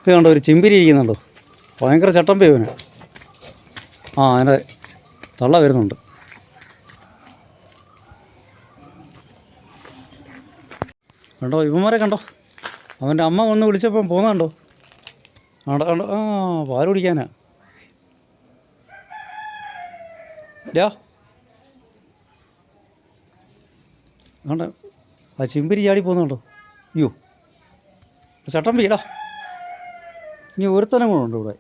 ഇത് കണ്ടോ, ഒരു ചിമ്പിരി ഇരിക്കുന്നുണ്ടോ, ഭയങ്കര ചട്ടമ്പി അവന്. ആ, അതിൻ്റെ തള്ള വരുന്നുണ്ട്. കണ്ടോ ഇവന്മാരെ കണ്ടോ, അവൻ്റെ അമ്മ വന്ന് വിളിച്ചപ്പം പോകുന്നുണ്ടോ. കണ്ടോ, ആ പാല് കുടിക്കാനാ. കണ്ട ആ ചിമ്പിരി ചാടി പോകുന്നുണ്ടോ. അയ്യോ, ചട്ടമ്പി ഇടാ. ഇനി ഒരുത്തനം കൂടെ ഉണ്ട് ഇവിടെ.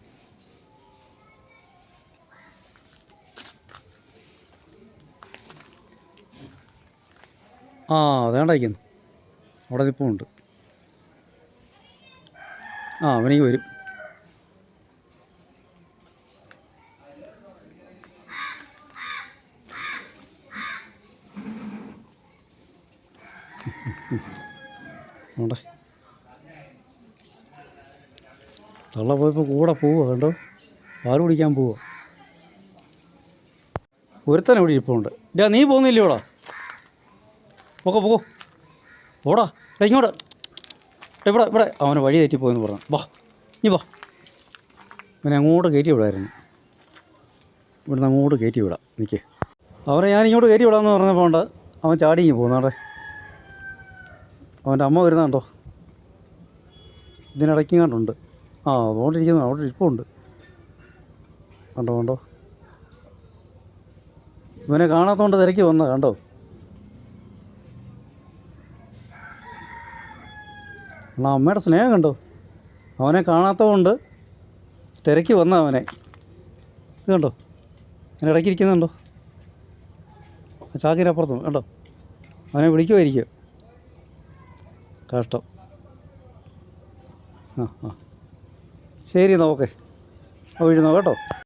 ആ അതേണ്ടായിരിക്കുന്നു, അവിടെ നിൽപ്പുണ്ട്. ആ അവനേക്ക് വരും. ഉണ്ട്, തള്ള പോയപ്പോൾ കൂടെ പോവുക കണ്ടോ, പാല് കുടിക്കാൻ പോവുക. ഒരുത്തനെ ഇവിടെ ഇരിപ്പുണ്ട്. നീ പോകുന്നില്ലോടാ, പോകോ ഓടാ ഇങ്ങോട്ട്. ഇവിടെ അവനെ വഴി തെറ്റിപ്പോയെന്ന് പറഞ്ഞു. വാ നീ വാ, അവനെ അങ്ങോട്ട് കയറ്റി വിടായിരുന്നു. ഇവിടുന്ന് അങ്ങോട്ട് കയറ്റി വിടാം. നിൽക്ക്, അവനെ ഞാൻ ഇങ്ങോട്ട് കയറ്റി വിടാമെന്ന് പറഞ്ഞപ്പോൾ ഉണ്ട് അവൻ ചാടിങ്ങി പോകുന്നവിടെ. അവൻ്റെ അമ്മ വരുന്നുണ്ടോ, ഇതിനിടയ്ക്കങ്ങാണ്ടുണ്ട്. ആ അതുകൊണ്ടിരിക്കുന്നു, അവിടെ ഇരിപ്പുണ്ട്. കണ്ടോ ഇവനെ കാണാത്തതുകൊണ്ട് തിരക്കി വന്ന കണ്ടോ. എന്നാൽ അമ്മയുടെ സ്നേഹം കണ്ടോ, അവനെ കാണാത്തതുകൊണ്ട് തിരക്കി വന്ന അവനെ. ഇത് കണ്ടോ, അതിനിടയ്ക്ക് ഇരിക്കുന്നുണ്ടോ, ചാക്കിനപ്പുറത്തും കണ്ടോ, അവനെ വിളിക്കുമായിരിക്കും. കഷ്ടം. ആ ശരി എന്നാൽ ഓക്കെ, വഴി നോക്കാം കേട്ടോ.